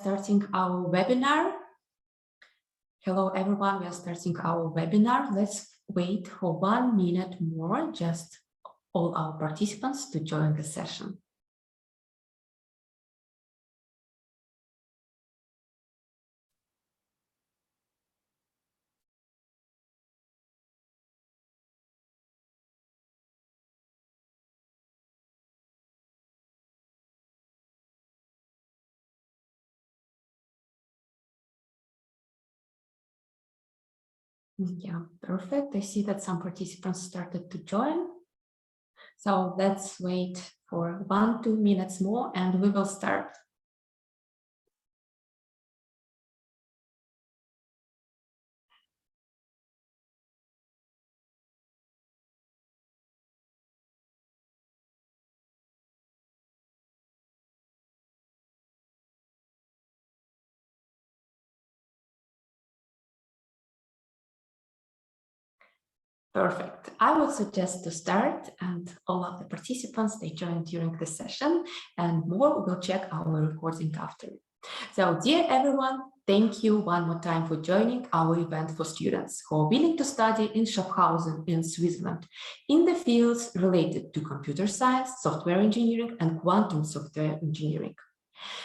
starting our webinar. Hello, everyone. We are starting our webinar. Let's wait for 1 minute more, just all our participants to join the session. Yeah, perfect. I see that some participants started to join. So let's wait for 1-2 minutes more and we will start. Perfect. I would suggest to start, and all of the participants, they joined during the session, and more we'll check our recording after. So, dear everyone, thank you one more time for joining our event for students who are willing to study in Schaffhausen in Switzerland in the fields related to computer science, software engineering, and quantum software engineering.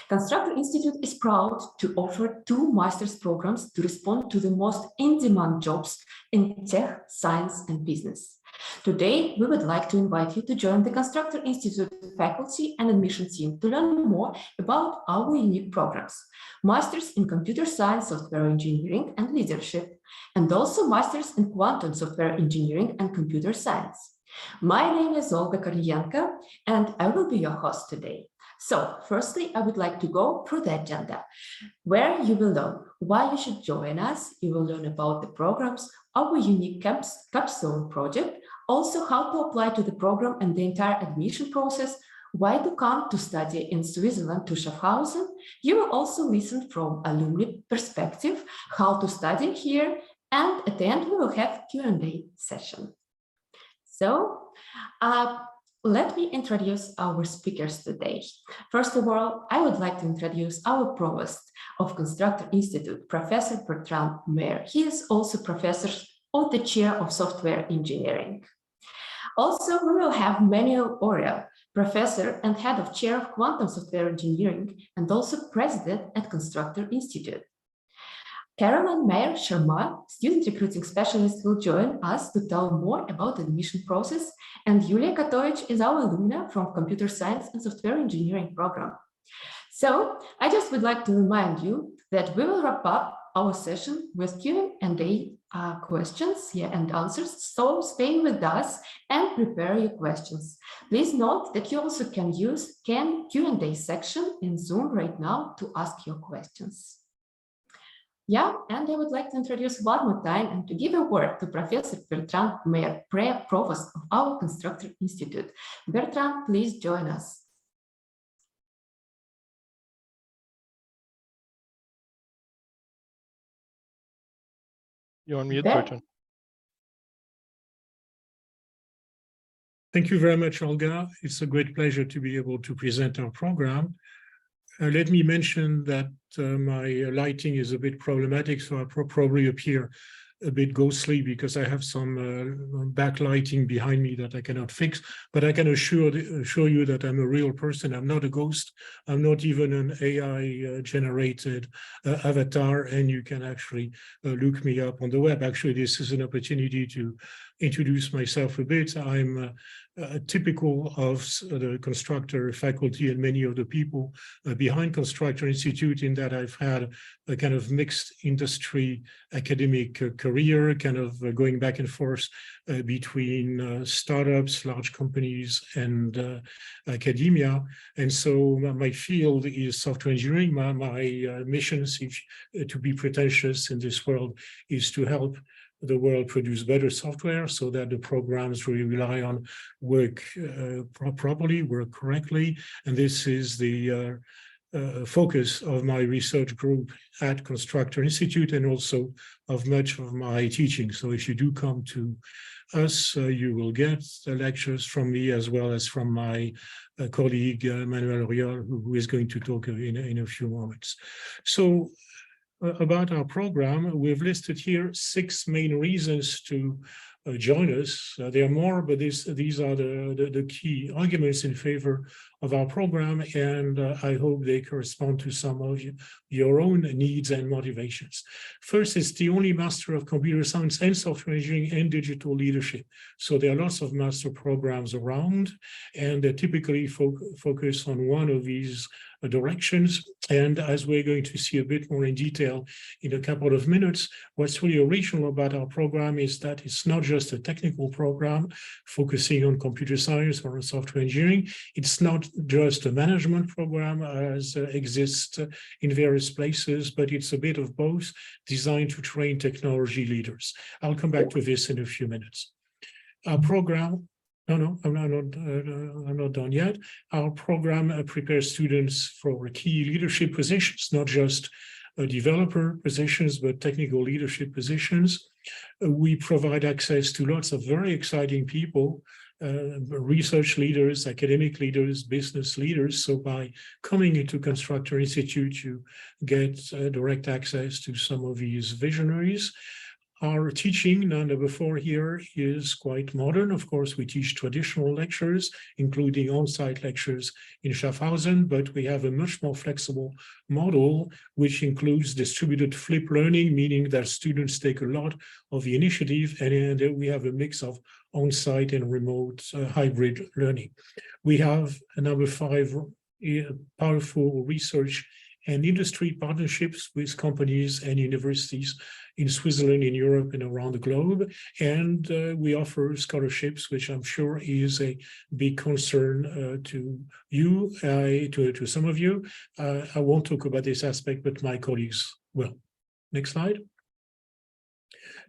Constructor Institute is proud to offer 2 master's programs to respond to the most in-demand jobs in tech, science, and business. Today, we would like to invite you to join the Constructor Institute faculty and admission team to learn more about our unique programs. Masters in Computer Science, Software Engineering, and Leadership, and also Masters in Quantum Software Engineering and Computer Science. My name is Olga Kornienko, and I will be your host today. So, firstly, I would like to go through the agenda, where you will learn why you should join us. You will learn about the programs, our unique Capstone project, also how to apply to the program and the entire admission process, why to come to study in Switzerland to Schaffhausen. You will also listen from alumni perspective, how to study here, and at the end we will have Q&A session. So, let me introduce our speakers today. First of all, I would like to introduce our provost of Constructor Institute, Professor Bertrand Meyer. He is also professor of the chair of software engineering. Also, we will have Manuel Oriel, professor and head of chair of quantum software engineering, and also president at Constructor Institute. Caroline Meyer-Sharma, student recruiting specialist, will join us to tell more about the admission process, and Yulia Katovic is our alumna from Computer Science and Software Engineering program. So I just would like to remind you that we will wrap up our session with Q&A questions and answers, so stay with us and prepare your questions. Please note that you also can use Q&A section in Zoom right now to ask your questions. Yeah, and I would like to introduce one more time and to give a word to Professor Bertrand Meyer, Provost of our Constructor Institute. Bertrand, please join us. You're on mute, Bertrand. Thank you very much, Olga. It's a great pleasure to be able to present our program. Let me mention that my lighting is a bit problematic, so I'll probably appear a bit ghostly because I have some backlighting behind me that I cannot fix, but I can assure you that I'm a real person. I'm not a ghost. I'm not even an AI generated avatar, and you can actually look me up on the web. Actually, this is an opportunity to introduce myself a bit. I'm typical of the Constructor faculty and many of the people behind Constructor Institute, in that I've had a kind of mixed industry academic career, kind of going back and forth between startups, large companies, and academia. And so my field is software engineering. My mission, to be pretentious in this world, is to help the world produce better software so that the programs we rely on work properly, work correctly. And this is the focus of my research group at Constructor Institute and also of much of my teaching. So if you do come to us, you will get the lectures from me as well as from my colleague Manuel Riol, who is going to talk in a few moments. So about our program, we've listed here 6 main reasons to join us. There are more, but these are the key arguments in favor of our program, and I hope they correspond to some of your own needs and motivations. First, it's the only Master of Computer Science and Software Engineering and Digital Leadership. So there are lots of master programs around, and they typically focus on one of these directions. And as we're going to see a bit more in detail in a couple of minutes, what's really original about our program is that it's not just a technical program focusing on computer science or on software engineering. It's not just a management program as exists in various places, but it's a bit of both, designed to train technology leaders. I'll come back to this in a few minutes. Our program, I'm not done yet. Our program prepares students for key leadership positions, not just developer positions, but technical leadership positions. We provide access to lots of very exciting people, research leaders, academic leaders, business leaders. So by coming into Constructor Institute, you get direct access to some of these visionaries. Our teaching, number 4 here, is quite modern. Of course, we teach traditional lectures, including on-site lectures in Schaffhausen, but we have a much more flexible model, which includes distributed flip learning, meaning that students take a lot of the initiative, and we have a mix of on-site and remote hybrid learning. We have number 5, powerful research and industry partnerships with companies and universities in Switzerland, in Europe, and around the globe. And we offer scholarships, which I'm sure is a big concern to you, to some of you. I won't talk about this aspect, but my colleagues will. Next slide.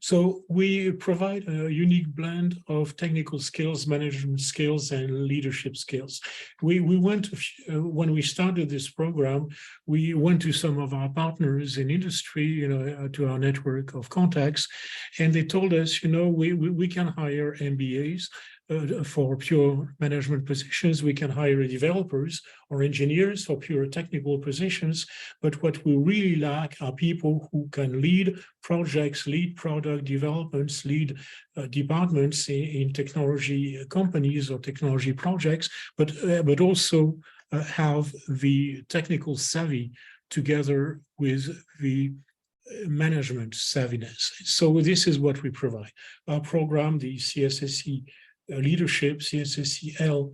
So we provide a unique blend of technical skills, management skills, and leadership skills. We went, when we started this program, we went to some of our partners in industry, to our network of contacts, and they told us, we can hire MBAs for pure management positions. We can hire developers or engineers for pure technical positions. But what we really lack are people who can lead projects, lead product developments, lead departments in technology companies or technology projects, but also have the technical savvy together with the management savviness. So this is what we provide. Our program, the CSSE Leadership, CSSEL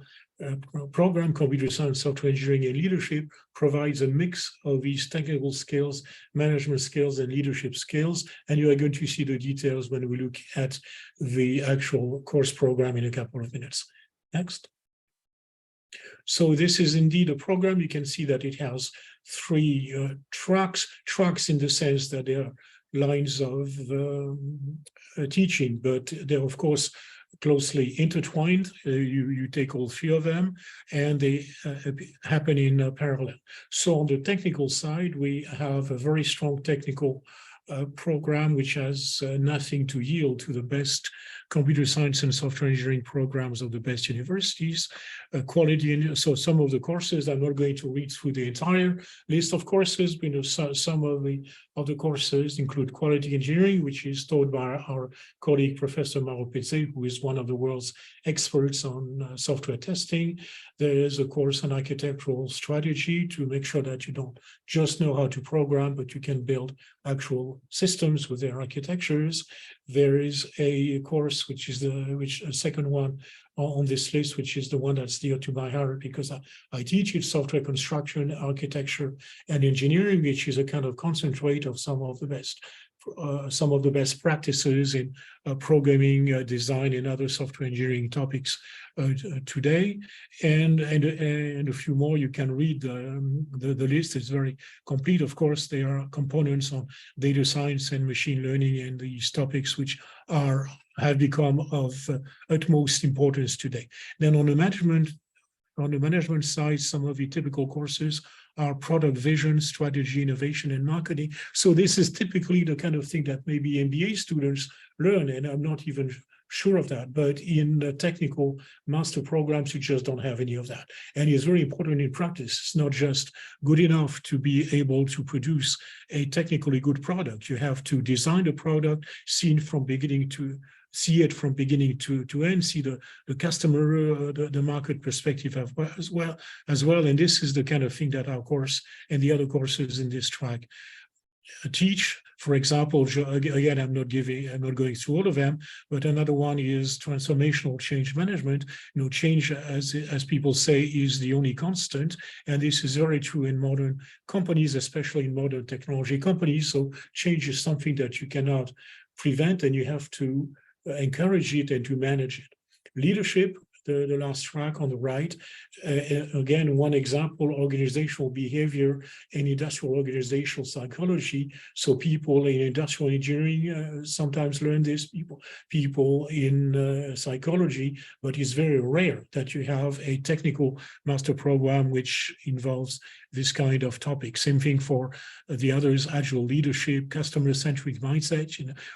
program, Computer Science, Software Engineering, and Leadership, provides a mix of these technical skills, management skills, and leadership skills. And you are going to see the details when we look at the actual course program in a couple of minutes. Next. So this is indeed a program. You can see that it has 3 tracks in the sense that they are lines of teaching, but they're, of course, closely intertwined. You take all 3 of them, and they happen in parallel. So on the technical side, we have a very strong technical program, which has nothing to yield to the best computer science and software engineering programs of the best universities. Quality, so some of the courses, I'm not going to read through the entire list of courses, but some of the other courses include quality engineering, which is taught by our colleague, Professor Mauro Pezze, who is one of the world's experts on software testing. There is a course on architectural strategy to make sure that you don't just know how to program, but you can build actual systems with their architectures. There is a course, which is the second one on this list, which is the one that's dear to my heart, because I teach it software construction, architecture, and engineering, which is a kind of concentrate of some of the best practices in programming, design, and other software engineering topics today, and a few more. You can read the list. It's very complete. Of course, there are components on data science and machine learning and these topics which have become of utmost importance today. Then on the management side, some of the typical courses our product vision, strategy, innovation, and marketing. So this is typically the kind of thing that maybe MBA students learn, and I'm not even sure of that, but in the technical master programs, you just don't have any of that. And it's very important in practice. It's not just good enough to be able to produce a technically good product. You have to design the product, see it from beginning to end, see the customer, the market perspective as well. And this is the kind of thing that our course and the other courses in this track teach. For example, again, I'm not going through all of them, but another one is transformational change management. Change, as people say, is the only constant, and this is very true in modern companies, especially in modern technology companies. So change is something that you cannot prevent, and you have to encourage it and to manage it. Leadership, the last track on the right, again, one example, organizational behavior and industrial organizational psychology. So people in industrial engineering sometimes learn this, people in psychology, but it's very rare that you have a technical master program which involves this kind of topic. Same thing for the others, agile leadership, customer-centric mindset.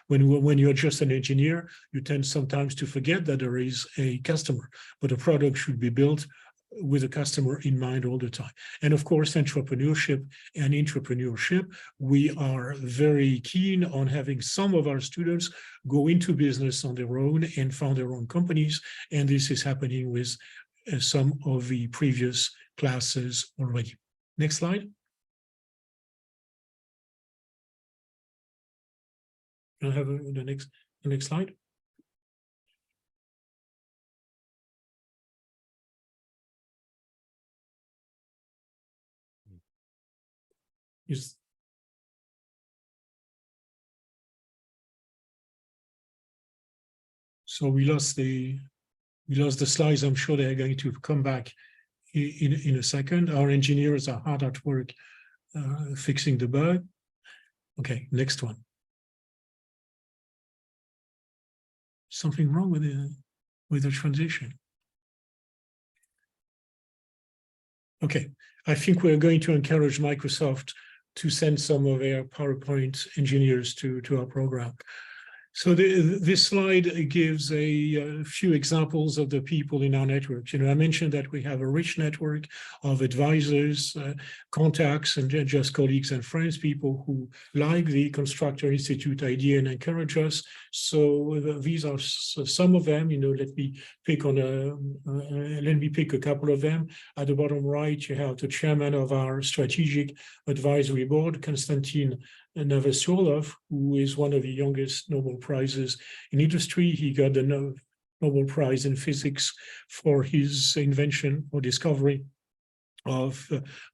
When you're just an engineer, you tend sometimes to forget that there is a customer, but a product should be built with a customer in mind all the time. And of course, entrepreneurship. We are very keen on having some of our students go into business on their own and found their own companies. And this is happening with some of the previous classes already. Next slide. Can I have the next slide? Yes. So we lost the slides. I'm sure they're going to come back in a second. Our engineers are hard at work fixing the bug. Okay, next one. Something wrong with the transition. Okay, I think we're going to encourage Microsoft to send some of their PowerPoint engineers to our program. So this slide gives a few examples of the people in our network. I mentioned that we have a rich network of advisors, contacts, and just colleagues and friends, people who like the Constructor Institute idea and encourage us. So these are some of them. Let me pick a couple of them. At the bottom right, you have the chairman of our strategic advisory board, Konstantin Navasolov, who is one of the youngest Nobel Prizes in industry. He got the Nobel Prize in physics for his invention or discovery of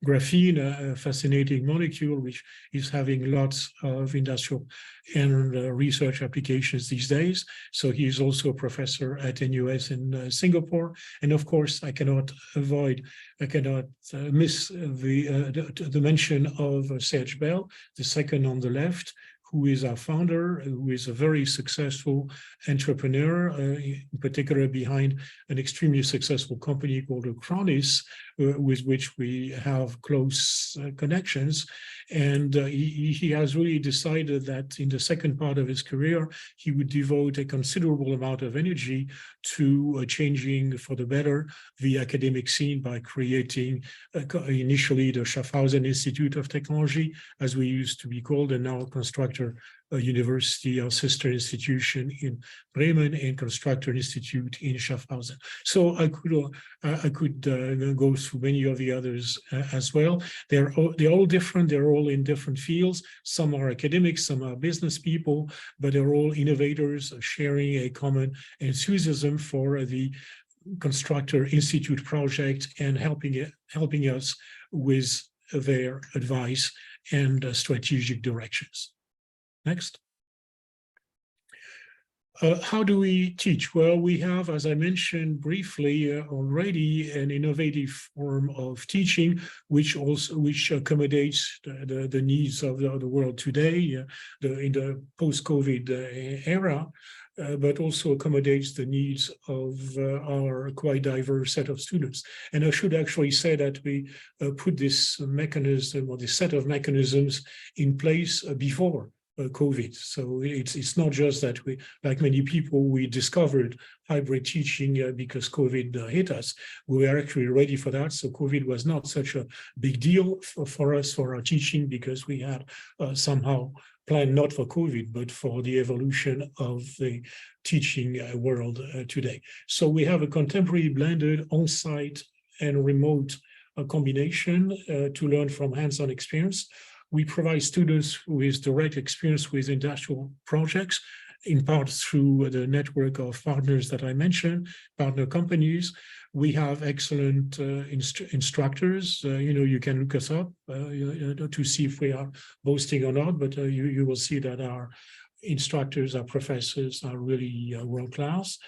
graphene, a fascinating molecule which is having lots of industrial and research applications these days. So he is also a professor at NUS in Singapore. And of course, I cannot miss the mention of Serge Bell, the second on the left, who is our founder, who is a very successful entrepreneur, in particular behind an extremely successful company called Acronis, with which we have close connections. And he has really decided that in the second part of his career, he would devote a considerable amount of energy to changing for the better the academic scene by creating initially the Schaffhausen Institute of Technology, as we used to be called, and now Constructor University, our sister institution in Bremen, and Constructor Institute in Schaffhausen. So I could go through many of the others as well. They're all different. They're all in different fields. Some are academics, some are business people, but they're all innovators sharing a common enthusiasm for the Constructor Institute project and helping us with their advice and strategic directions. Next. How do we teach? Well, we have, as I mentioned briefly already, an innovative form of teaching, which accommodates the needs of the world today, in the post-COVID era. but also accommodates the needs of our quite diverse set of students. And I should actually say that we put this mechanism or this set of mechanisms in place before COVID. So it's not just that we, like many people, we discovered hybrid teaching because COVID hit us. We were actually ready for that. So COVID was not such a big deal for us, for our teaching, because we had somehow planned not for COVID, but for the evolution of the teaching world today. So we have a contemporary blended on-site and remote combination to learn from hands-on experience. We provide students with direct experience with industrial projects, in part through the network of partners that I mentioned, partner companies. We have excellent instructors. You can look us up to see if we are boasting or not, but you will see that our instructors, our professors are really world-class.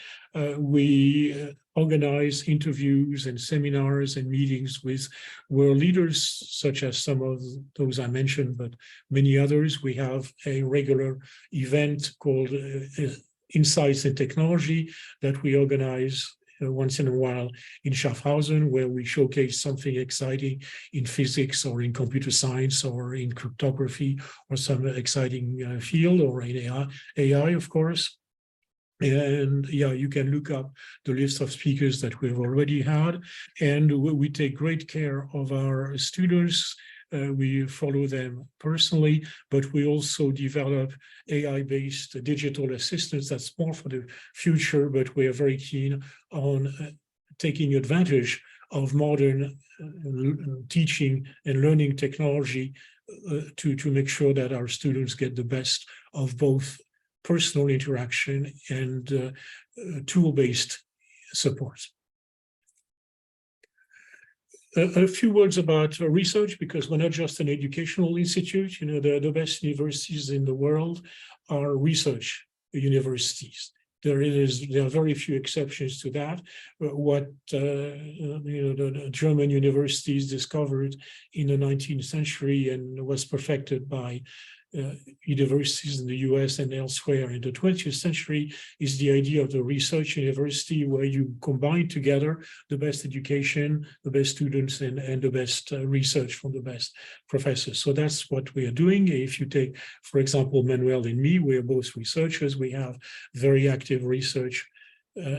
We organize interviews and seminars and meetings with world leaders, such as some of those I mentioned, but many others. We have a regular event called Insights in Technology that we organize once in a while in Schaffhausen, where we showcase something exciting in physics or in computer science or in cryptography or some exciting field, or in AI, of course. And yeah, you can look up the list of speakers that we've already had. And we take great care of our students. We follow them personally, but we also develop AI-based digital assistants. That's more for the future, but we are very keen on taking advantage of modern teaching and learning technology to make sure that our students get the best of both personal interaction and tool-based support. A few words about research, because we're not just an educational institute. The best universities in the world are research universities. There are very few exceptions to that. What the German universities discovered in the 19th century and was perfected by universities in the US and elsewhere in the 20th century is the idea of the research university, where you combine together the best education, the best students, and the best research from the best professors. So that's what we are doing. If you take, for example, Manuel and me, we are both researchers. We have very active research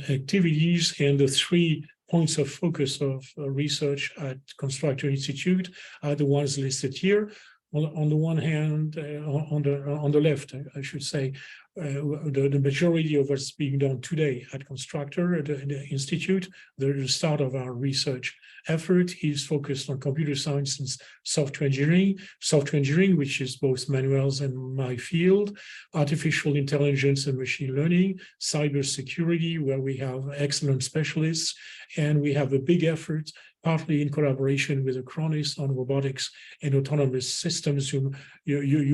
activities, and the 3 points of focus of research at Constructor Institute are the ones listed here. On the one hand, on the left, I should say, the majority of what's being done today at Constructor, at the Institute, the start of our research effort is focused on computer science and software engineering, which is both Manuel's and my field, artificial intelligence and machine learning, cybersecurity, where we have excellent specialists, and we have a big effort partly in collaboration with Acronis on robotics and autonomous systems. You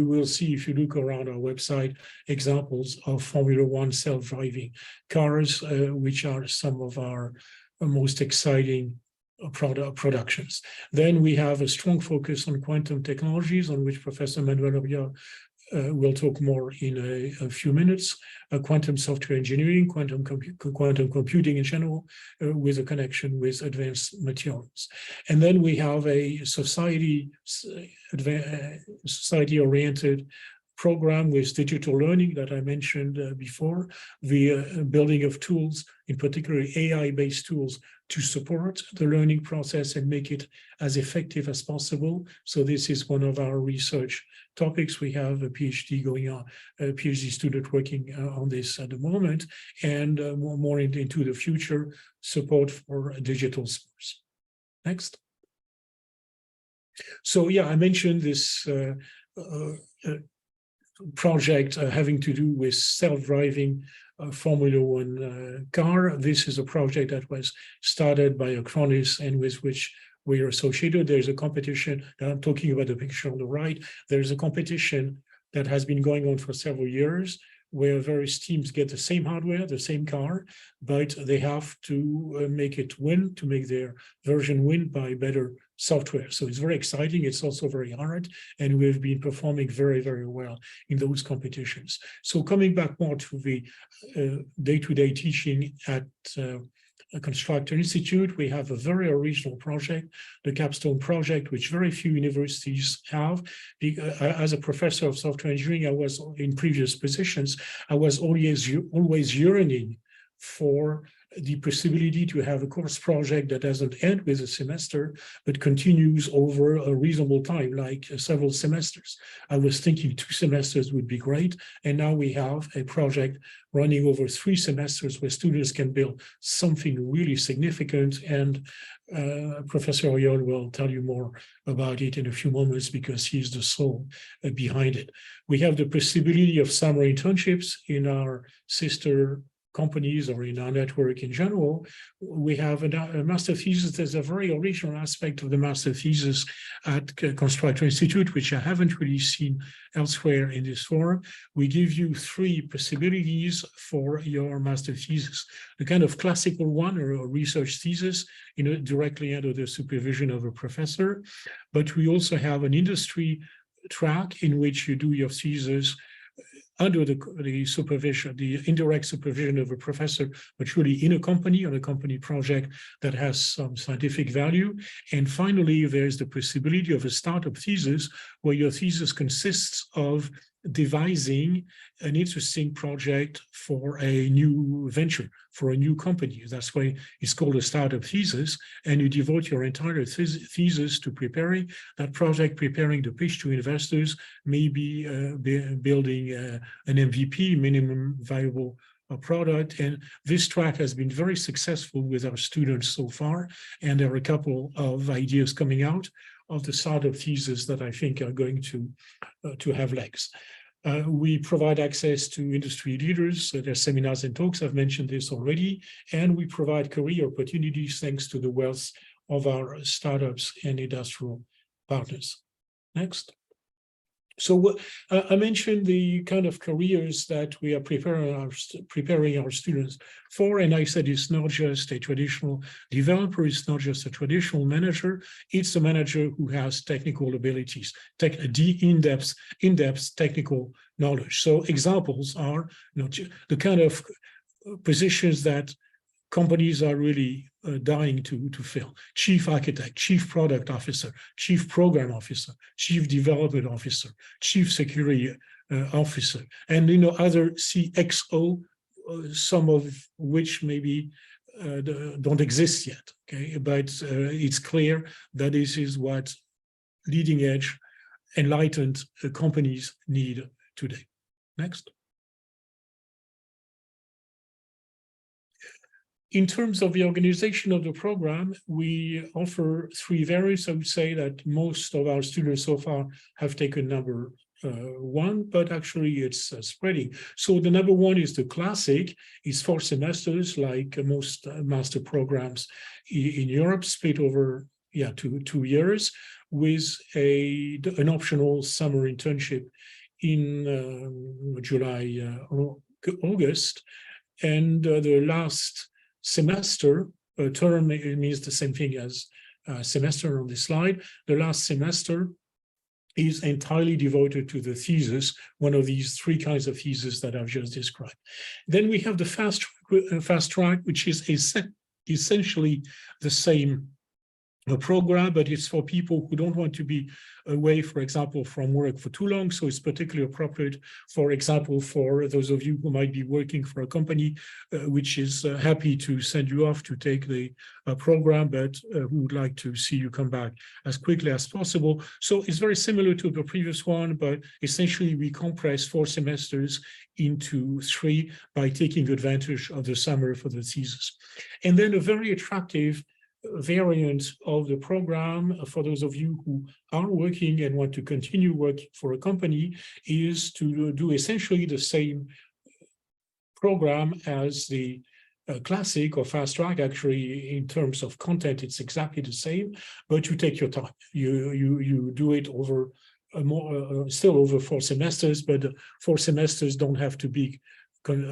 will see, if you look around our website, examples of Formula One self-driving cars, which are some of our most exciting productions. Then we have a strong focus on quantum technologies, on which Professor Manuel we'll talk more in a few minutes. Quantum software engineering, quantum computing in general, with a connection with advanced materials. And then we have a society-oriented program with digital learning that I mentioned before, the building of tools, in particular AI-based tools, to support the learning process and make it as effective as possible. So this is one of our research topics. We have a PhD going on, a PhD student working on this at the moment, and more into the future, support for digital sports. Next. So yeah, I mentioned this project having to do with self-driving Formula One car. This is a project that was started by Acronis and with which we are associated. There's a competition, and I'm talking about the picture on the right. There's a competition that has been going on for several years, where various teams get the same hardware, the same car, but they have to make it win, to make their version win by better software. So it's very exciting. It's also very hard. And we've been performing very, very well in those competitions. So coming back more to the day-to-day teaching at Constructor Institute, we have a very original project, the Capstone project, which very few universities have. As a professor of software engineering, I was in previous positions, I was always yearning for the possibility to have a course project that doesn't end with a semester, but continues over a reasonable time, like several semesters. I was thinking 2 semesters would be great. And now we have a project running over 3 semesters where students can build something really significant. And Professor Oyol will tell you more about it in a few moments because he's the soul behind it. We have the possibility of summer internships in our sister companies or in our network in general. We have a master thesis. There's a very original aspect of the master thesis at Constructor Institute, which I haven't really seen elsewhere in this forum. We give you 3 possibilities for your master thesis. The kind of classical one, or a research thesis, directly under the supervision of a professor. But we also have an industry track in which you do your thesis under the supervision, the indirect supervision of a professor, but really in a company, on a company project that has some scientific value. And finally, there's the possibility of a startup thesis, where your thesis consists of devising an interesting project for a new venture, for a new company. That's why it's called a startup thesis. And you devote your entire thesis to preparing that project, preparing the pitch to investors, maybe building an MVP, minimum viable product. And this track has been very successful with our students so far. And there are a couple of ideas coming out of the startup thesis that I think are going to have legs. We provide access to industry leaders. Their seminars and talks, I've mentioned this already, and we provide career opportunities thanks to the wealth of our startups and industrial partners. Next. So I mentioned the kind of careers that we are preparing our students for, and I said it's not just a traditional developer, it's not just a traditional manager, it's a manager who has technical abilities, in-depth technical knowledge. So examples are the kind of positions that companies are really dying to fill: chief architect, chief product officer, chief program officer, chief development officer, chief security officer, and other CXO, some of which maybe don't exist yet. Okay, but it's clear that this is what leading edge, enlightened companies need today. Next. In terms of the organization of the program, we offer 3 variants. I would say that most of our students so far have taken number 1, but actually it's spreading. So the number 1 is the classic. It's 4 semesters, like most master programs in Europe, split over 2 years, with an optional summer internship in July, August, and the last semester, term means the same thing as semester on this slide. The last semester is entirely devoted to the thesis, one of these 3 kinds of thesis that I've just described. Then we have the fast track, which is essentially the same program, but it's for people who don't want to be away, for example, from work for too long. So it's particularly appropriate, for example, for those of you who might be working for a company which is happy to send you off to take the program, but who would like to see you come back as quickly as possible. So it's very similar to the previous one, but essentially we compress 4 semesters into 3 by taking advantage of the summer for the thesis. And then a very attractive variant of the program for those of you who are working and want to continue working for a company is to do essentially the same program as the classic or fast track. Actually, in terms of content, it's exactly the same, but you take your time. You do it over still over 4 semesters, but 4 semesters don't have to be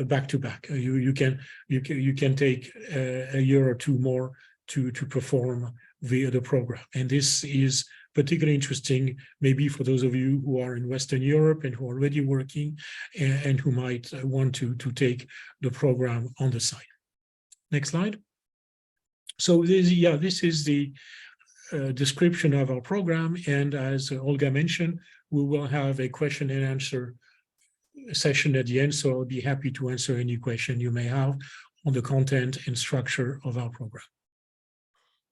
back to back. You can take a year or 2 more to perform the program. And this is particularly interesting, maybe for those of you who are in Western Europe and who are already working and who might want to take the program on the side. Next slide. So this is the description of our program. And as Olga mentioned, we will have a question and answer session at the end. So I'll be happy to answer any question you may have on the content and structure of our program.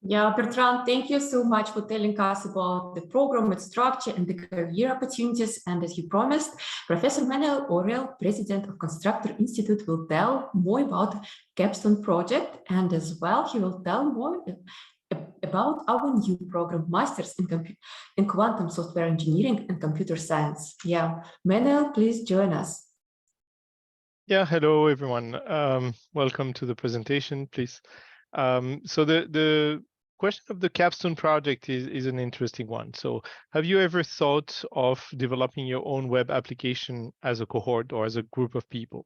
Yeah, Bertrand, thank you so much for telling us about the program, its structure, and the career opportunities. And as you promised, Professor Manuel Orel, President of Constructor Institute, will tell more about Capstone project, and as well, he will tell more about our new program, Masters in Quantum Software Engineering and Computer Science. Yeah, Manuel, please join us. Yeah, hello everyone. Welcome to the presentation, please. So the question of the Capstone project is an interesting one. So have you ever thought of developing your own web application as a cohort or as a group of people?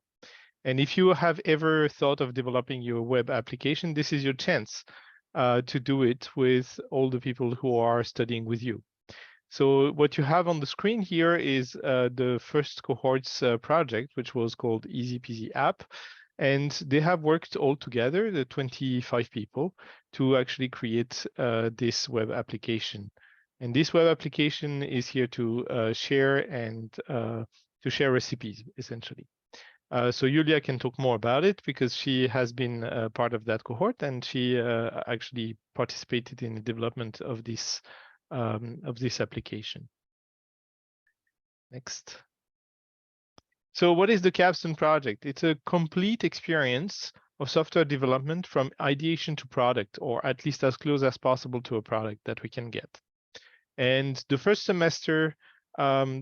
And if you have ever thought of developing your web application, this is your chance to do it with all the people who are studying with you. So what you have on the screen here is the first cohort's project, which was called Easy Peasy App. And they have worked all together, the 25 people, to actually create this web application. And this web application is here to share and to share recipes, essentially. So Julia can talk more about it because she has been part of that cohort, and she actually participated in the development of this application. Next. So what is the Capstone project? It's a complete experience of software development from ideation to product, or at least as close as possible to a product that we can get. And the first semester,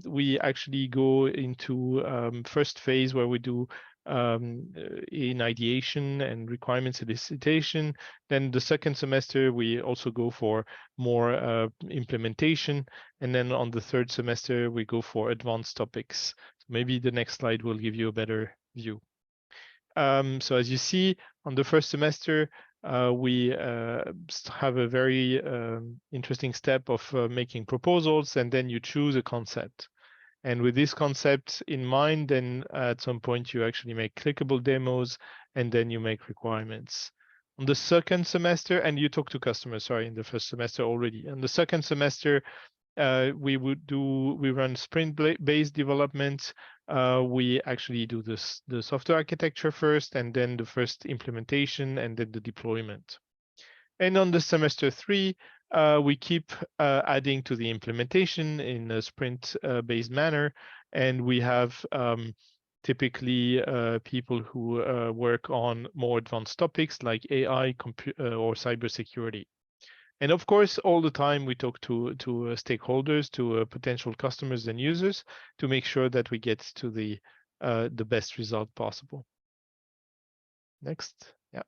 we actually go into first phase where we do in ideation and requirements elicitation. Then the second semester, we also go for more implementation. And then on the third semester, we go for advanced topics. Maybe the next slide will give you a better view. So as you see, on the first semester, we have a very interesting step of making proposals, and then you choose a concept. And with this concept in mind, then at some point you actually make clickable demos, and then you make requirements. On the second semester, and you talk to customers, sorry, in the first semester already. In the second semester, we run sprint-based development. We actually do the software architecture first, and then the first implementation, and then the deployment. And on the semester 3, we keep adding to the implementation in a sprint-based manner, and we have typically people who work on more advanced topics like AI or cybersecurity. And of course, all the time we talk to stakeholders, to potential customers and users to make sure that we get to the best result possible. Next, yeah.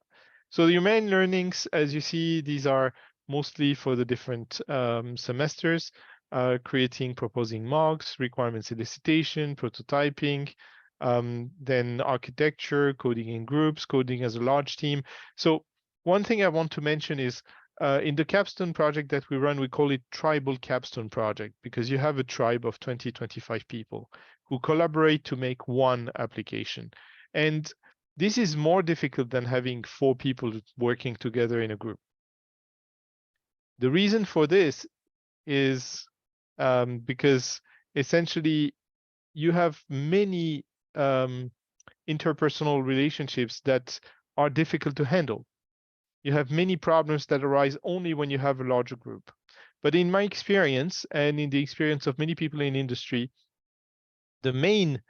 So your main learnings, as you see, these are mostly for the different semesters, creating, proposing mocks, requirements elicitation, prototyping, then architecture, coding in groups, coding as a large team. So one thing I want to mention is in the Capstone project that we run, we call it Tribal Capstone Project, because you have a tribe of 20-25 people who collaborate to make one application. And this is more difficult than having 4 people working together in a group. The reason for this is because essentially you have many interpersonal relationships that are difficult to handle. You have many problems that arise only when you have a larger group. But in my experience, and in the experience of many people in industry, the main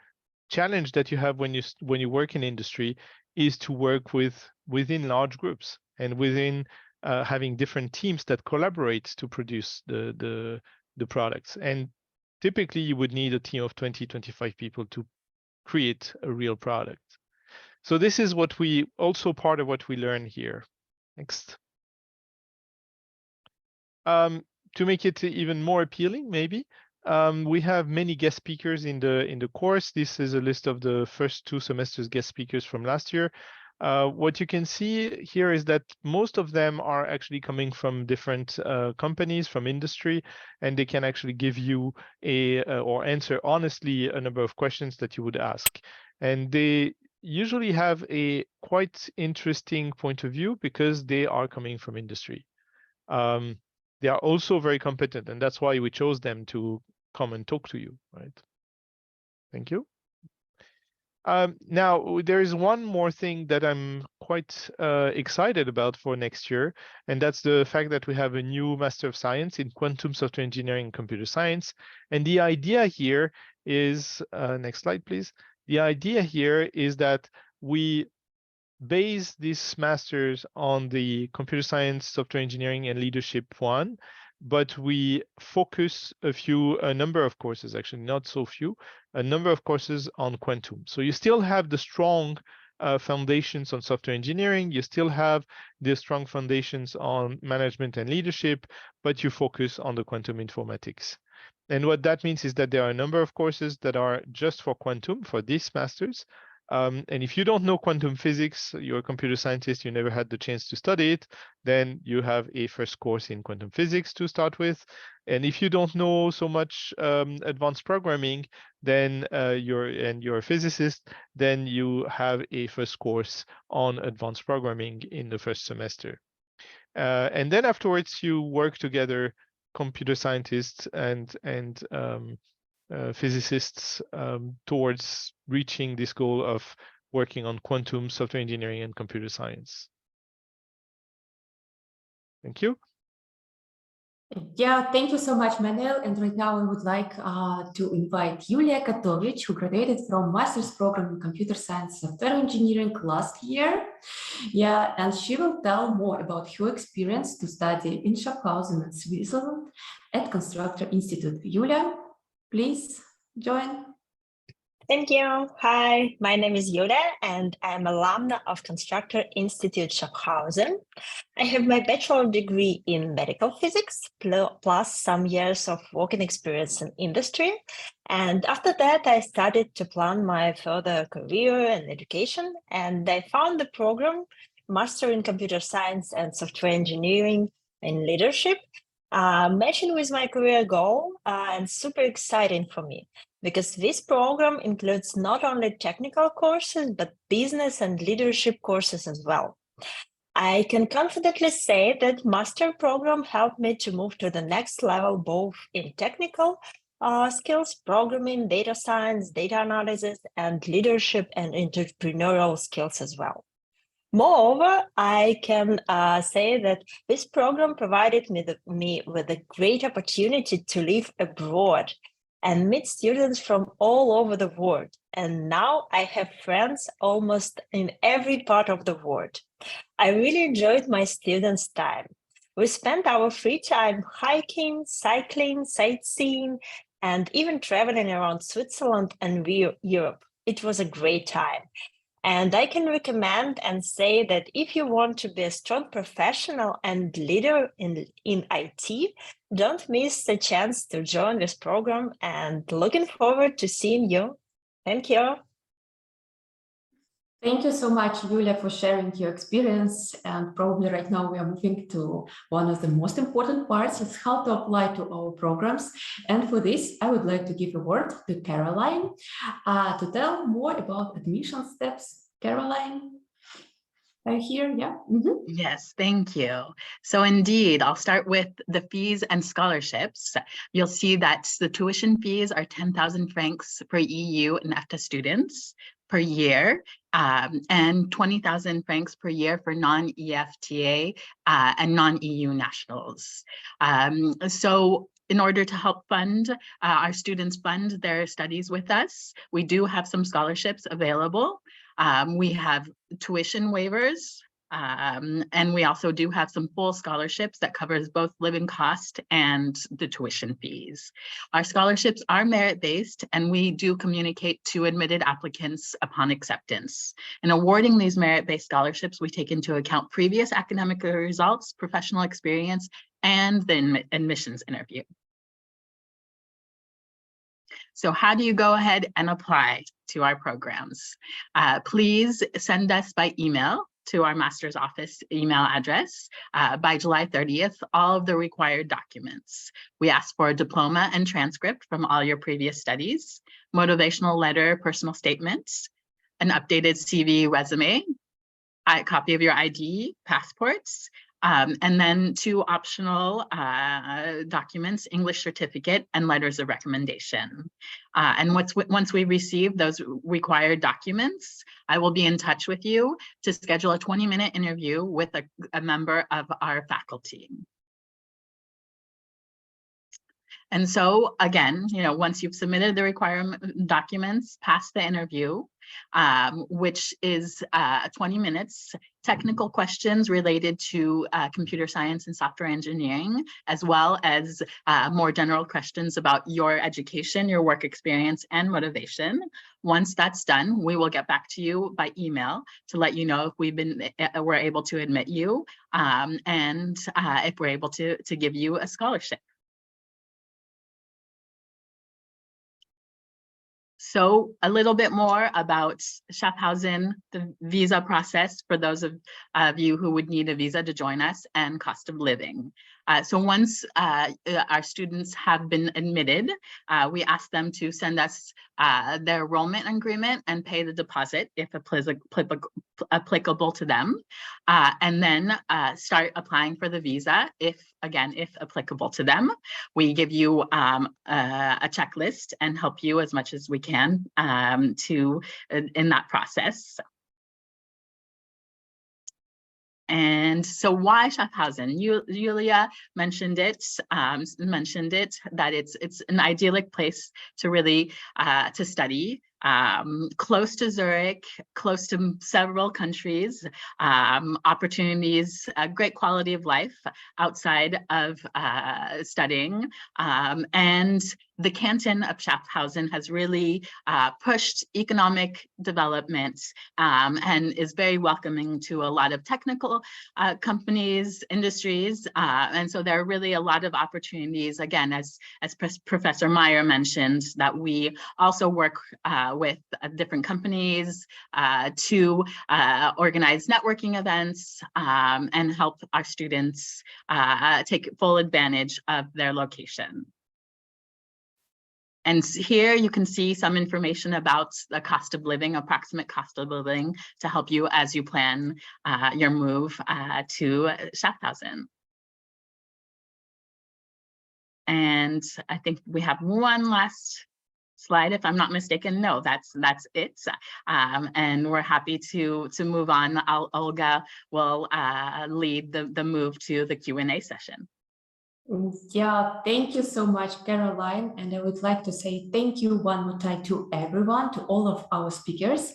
challenge that you have when you work in industry is to work within large groups and within having different teams that collaborate to produce the products. And typically you would need a team of 20-25 people to create a real product. So this is what we also part of what we learn here. Next. To make it even more appealing, maybe, we have many guest speakers in the course. This is a list of the first 2 semesters guest speakers from last year. What you can see here is that most of them are actually coming from different companies, from industry, and they can actually give you or answer honestly a number of questions that you would ask. And they usually have a quite interesting point of view because they are coming from industry. They are also very competent, and that's why we chose them to come and talk to you, right? Thank you. Now, there is one more thing that I'm quite excited about for next year, and that's the fact that we have a new Master of Science in Quantum Software Engineering and Computer Science. And the idea here is, next slide, please. The idea here is that we base this Master's on the Computer Science, Software Engineering, and Leadership one, but we focus a number of courses, actually not so few, a number of courses on quantum. So you still have the strong foundations on software engineering, you still have the strong foundations on management and leadership, but you focus on the quantum informatics. And what that means is that there are a number of courses that are just for quantum, for this master's. And if you don't know quantum physics, you're a computer scientist, you never had the chance to study it, then you have a first course in quantum physics to start with. And if you don't know so much advanced programming, then you're a physicist, then you have a first course on advanced programming in the first semester. And then afterwards, you work together, computer scientists and physicists, towards reaching this goal of working on quantum, software engineering, and computer science. Thank you. Yeah, thank you so much, Manuel. And right now I would like to invite Yulia Katovich, who graduated from Master's Program in Computer Science Software Engineering last year. Yeah, and she will tell more about her experience to study in Schaffhausen in Switzerland at Constructor Institute. Yulia, please join. Thank you. Hi, my name is Yulia, and I'm alumna of Constructor Institute Schaffhausen. I have my bachelor degree in medical physics, plus some years of working experience in industry. And after that, I started to plan my further career and education, and I found the program Master in Computer Science and Software Engineering and Leadership, matching with my career goal, and super exciting for me, because this program includes not only technical courses, but business and leadership courses as well. I can confidently say that master program helped me to move to the next level, both in technical skills, programming, data science, data analysis, and leadership and entrepreneurial skills as well. Moreover, I can say that this program provided me with a great opportunity to live abroad and meet students from all over the world. And now I have friends almost in every part of the world. I really enjoyed my students' time. We spent our free time hiking, cycling, sightseeing, and even traveling around Switzerland and Europe. It was a great time. And I can recommend and say that if you want to be a strong professional and leader in IT, don't miss the chance to join this program, and looking forward to seeing you. Thank you. Thank you so much, Yulia, for sharing your experience. And probably right now we are moving to one of the most important parts, is how to apply to our programs. And for this, I would like to give a word to Caroline to tell more about admission steps. Caroline, are you here? Yeah. Mm-hmm. Yes, thank you. So indeed, I'll start with the fees and scholarships. You'll see that the tuition fees are 10,000 francs for EU and EFTA students per year, and 20,000 francs per year for non-EFTA and non-EU nationals. So in order to help fund our students fund their studies with us, we do have some scholarships available. We have tuition waivers, and we also do have some full scholarships that covers both living cost and the tuition fees. Our scholarships are merit-based, and we do communicate to admitted applicants upon acceptance. In awarding these merit-based scholarships, we take into account previous academic results, professional experience, and the admissions interview. So how do you go ahead and apply to our programs? Please send us by email to our master's office email address by July 30th, all of the required documents. We ask for a diploma and transcript from all your previous studies, motivational letter, personal statements, an updated CV, resume, a copy of your ID, passports, and then 2 optional documents, English certificate and letters of recommendation. And once we receive those required documents, I will be in touch with you to schedule a 20-minute interview with a member of our faculty. And so again, once you've submitted the required documents, pass the interview, which is 20 minutes, technical questions related to computer science and software engineering, as well as more general questions about your education, your work experience, and motivation. Once that's done, we will get back to you by email to let you know if we're able to admit you, and if we're able to give you a scholarship. So a little bit more about Schaffhausen, the visa process for those of you who would need a visa to join us, and cost of living. So once our students have been admitted, we ask them to send us their enrollment agreement and pay the deposit if applicable to them, and then start applying for the visa if applicable to them. We give you a checklist and help you as much as we can in that process. And so why Schaffhausen? Julia mentioned it, that it's an idyllic place to really to study. Close to Zurich, close to several countries, opportunities, a great quality of life outside of studying, and the canton of Schaffhausen has really pushed economic development and is very welcoming to a lot of technical companies, industries, and so there are really a lot of opportunities, again, as Professor Meyer mentioned, that we also work with different companies to organize networking events and help our students take full advantage of their location. And here you can see some information about the cost of living, approximate cost of living, to help you as you plan your move to Schaffhausen. And I think we have one last slide, if I'm not mistaken. No, that's it. And we're happy to move on. Olga will lead the move to the Q&A session. Yeah, thank you so much, Caroline. And I would like to say thank you one more time to everyone, to all of our speakers.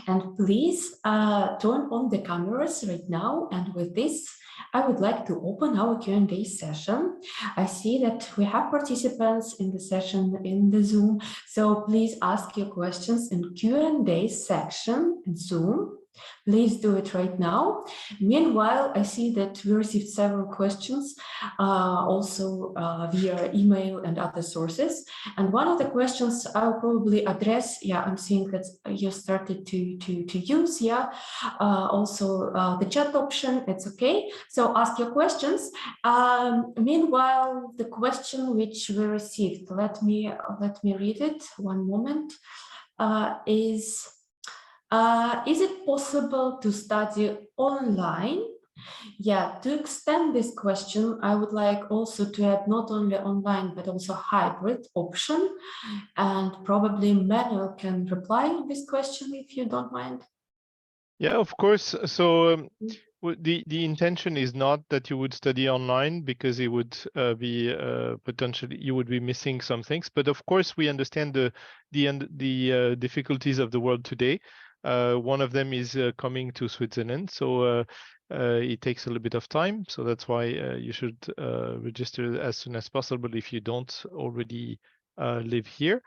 And please turn on the cameras right now. And with this, I would like to open our Q&A session. I see that we have participants in the session in the Zoom. So please ask your questions in Q&A section in Zoom. Please do it right now. Meanwhile, I see that we received several questions also via email and other sources. And one of the questions I'll probably address, yeah, I'm seeing that you started to use, yeah, also the chat option, it's okay. So ask your questions. Meanwhile, the question which we received, let me read it, one moment, is it possible to study online? Yeah, to extend this question, I would like also to add not only online, but also hybrid option. And probably Manuel can reply on this question if you don't mind. Yeah, of course. So the intention is not that you would study online, because it would be potentially, you would be missing some things. But of course, we understand the difficulties of the world today. One of them is coming to Switzerland, so it takes a little bit of time. So that's why you should register as soon as possible if you don't already live here.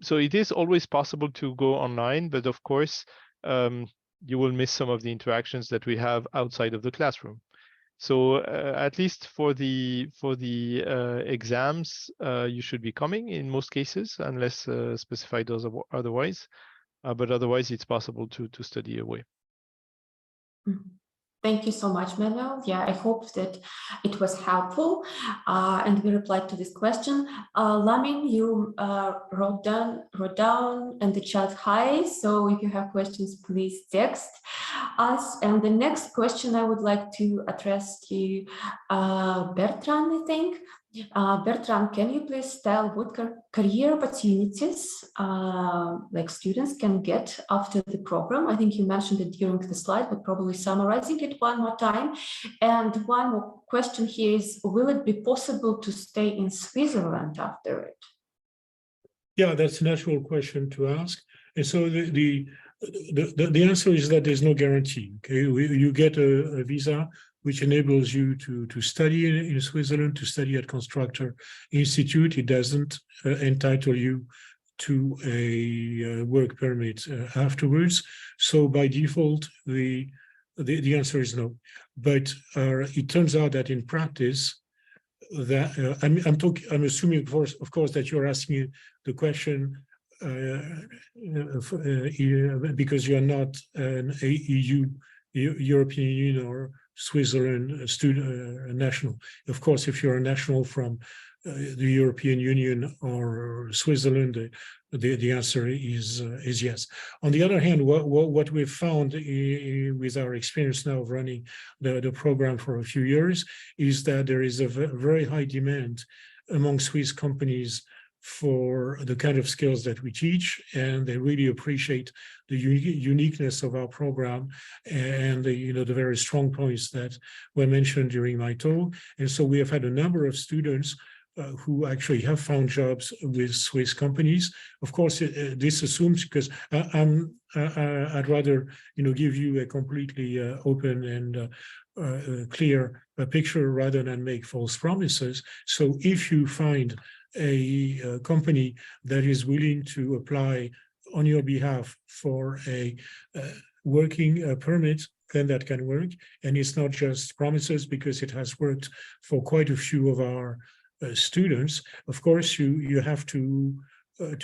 So it is always possible to go online, but of course, you will miss some of the interactions that we have outside of the classroom. So at least for the exams, you should be coming in most cases, unless specified otherwise. But otherwise, it's possible to study away. Thank you so much, Manuel. Yeah, I hope that it was helpful and we replied to this question. Lamin, you wrote down in the chat hi. So if you have questions, please text us. And the next question I would like to address to Bertrand, I think. Bertrand, can you please tell what career opportunities like students can get after the program? I think you mentioned it during the slide, but probably summarizing it one more time. And one more question here is, will it be possible to stay in Switzerland after it? Yeah, that's a natural question to ask. And so the answer is that there's no guarantee. Okay, you get a visa which enables you to study in Switzerland, to study at Constructor Institute. It doesn't entitle you to a work permit afterwards. So by default, the answer is no. But it turns out that in practice, that I'm assuming, of course, that you're asking the question because you're not an European Union or Switzerland student national. Of course, if you're a national from the European Union or Switzerland, the answer is yes. On the other hand, what we've found with our experience now of running the program for a few years is that there is a very high demand among Swiss companies for the kind of skills that we teach, and they really appreciate the uniqueness of our program and the very strong points that were mentioned during my talk. And so we have had a number of students who actually have found jobs with Swiss companies. Of course, this assumes, because I'd rather give you a completely open and clear picture rather than make false promises. So if you find a company that is willing to apply on your behalf for a working permit, then that can work. And it's not just promises, because it has worked for quite a few of our students. Of course, you have to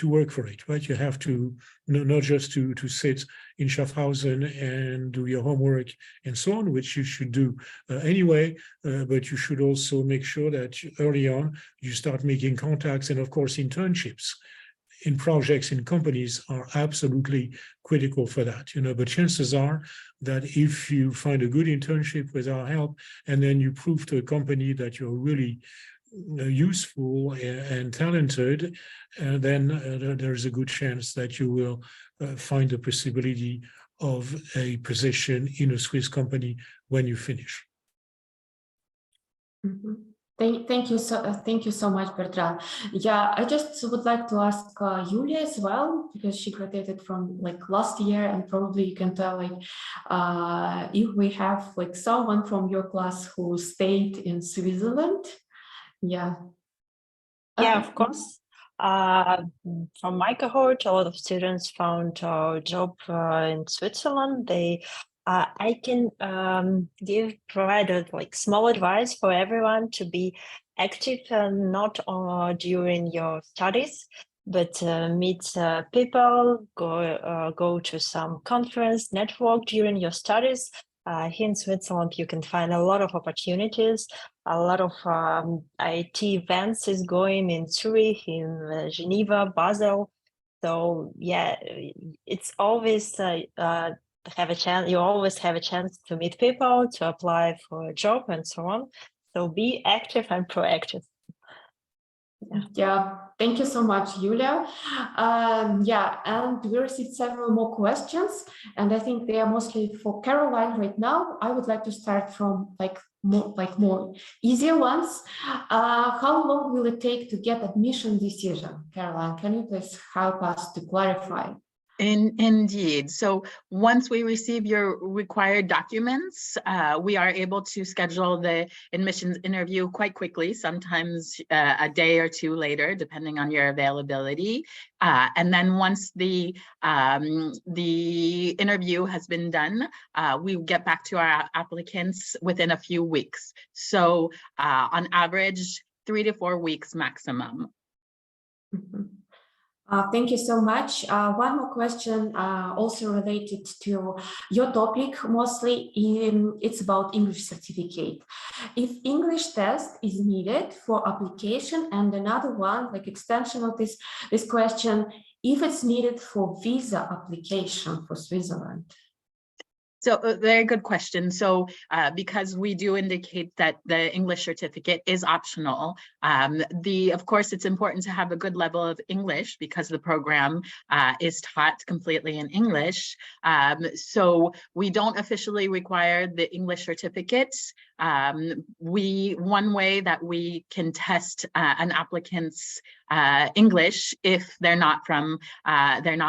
work for it, right? You have to not just to sit in Schaffhausen and do your homework and so on, which you should do anyway, but you should also make sure that early on you start making contacts, and of course internships in projects in companies are absolutely critical for that, but chances are that if you find a good internship with our help, and then you prove to a company that you're really useful and talented, then there's a good chance that you will find the possibility of a position in a Swiss company when you finish. Mm-hmm. Thank you so much, Bertrand. Yeah, I just would like to ask Julia as well, because she graduated from last year, and probably you can tell if we have someone from your class who stayed in Switzerland. Yeah. Yeah, of course. From my cohort, a lot of students found a job in Switzerland. I can provide small advice for everyone to be active, not during your studies, but meet people, go to some conference, network during your studies. Here in Switzerland, you can find a lot of opportunities. A lot of IT events is going in Zurich, in Geneva, Basel. So yeah, it's always have a chance. You always have a chance to meet people, to apply for a job, and so on. So be active and proactive. Yeah, thank you so much, Julia. Yeah, and we received several more questions, and I think they are mostly for Caroline right now. I would like to start from more easier ones. How long will it take to get admission decision? Caroline, can you please help us to clarify? Indeed. So once we receive your required documents, we are able to schedule the admissions interview quite quickly, sometimes a day or two later, depending on your availability. And then once the interview has been done, we get back to our applicants within a few weeks. So on average, 3 to 4 weeks maximum. Mm-hmm. Thank you so much. One more question also related to your topic, mostly it's about English certificate. If English test is needed for application, and another one, like extension of this question, if it's needed for visa application for Switzerland. So very good question. So because we do indicate that the English certificate is optional, of course, it's important to have a good level of English because the program is taught completely in English. So we don't officially require the English certificate. One way that we can test an applicant's English if they're not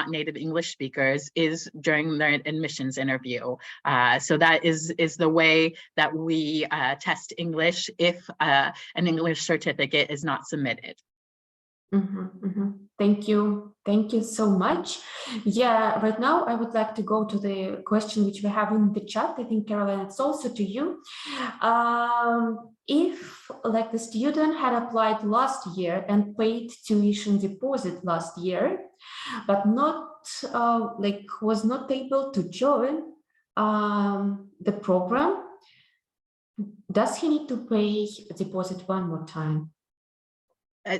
native English speakers is during their admissions interview. So that is the way that we test English if an English certificate is not submitted. Mm-hmm, mm-hmm. Thank you so much. Yeah, right now I would like to go to the question which we have in the chat. I think, Caroline, it's also to you. If like the student had applied last year and paid tuition deposit last year, but was not able to join the program, does he need to pay a deposit one more time?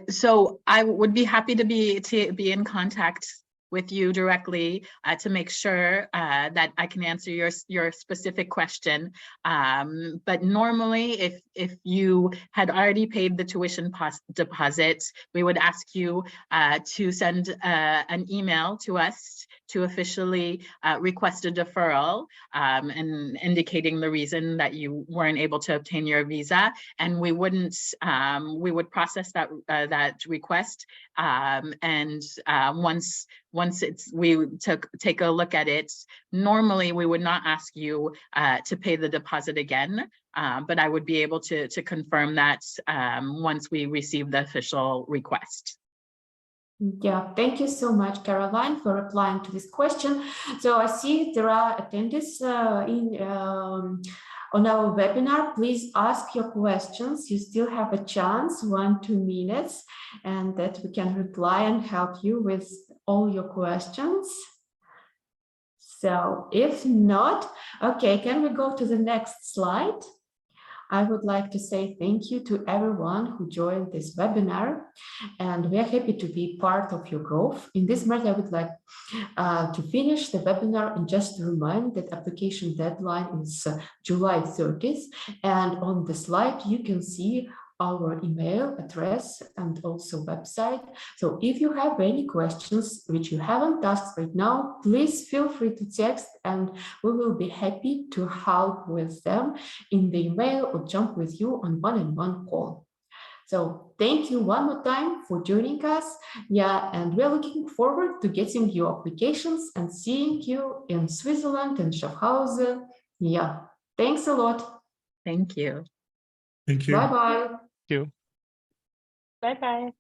So I would be happy to be in contact with you directly to make sure that I can answer your specific question. But normally, if you had already paid the tuition deposit, we would ask you to send an email to us to officially request a deferral and indicating the reason that you weren't able to obtain your visa, and we would process that request, and once we take a look at it, normally we would not ask you to pay the deposit again, but I would be able to confirm that once we receive the official request. Yeah, thank you so much, Caroline, for replying to this question. So I see there are attendees on our webinar. Please ask your questions. You still have a chance, 1-2 minutes, and that we can reply and help you with all your questions. So if not, okay, can we go to the next slide? I would like to say thank you to everyone who joined this webinar, and we are happy to be part of your growth. In this matter, I would like to finish the webinar and just to remind that application deadline is July 30th, and on the slide you can see our email address and also website. So if you have any questions which you haven't asked right now, please feel free to text and we will be happy to help with them in the email or jump with you on one-on-one call. So thank you one more time for joining us. Yeah, and we're looking forward to getting your applications and seeing you in Switzerland and Schaffhausen. Yeah, thanks a lot. Thank you. Thank you. Bye-bye. You. Bye-bye.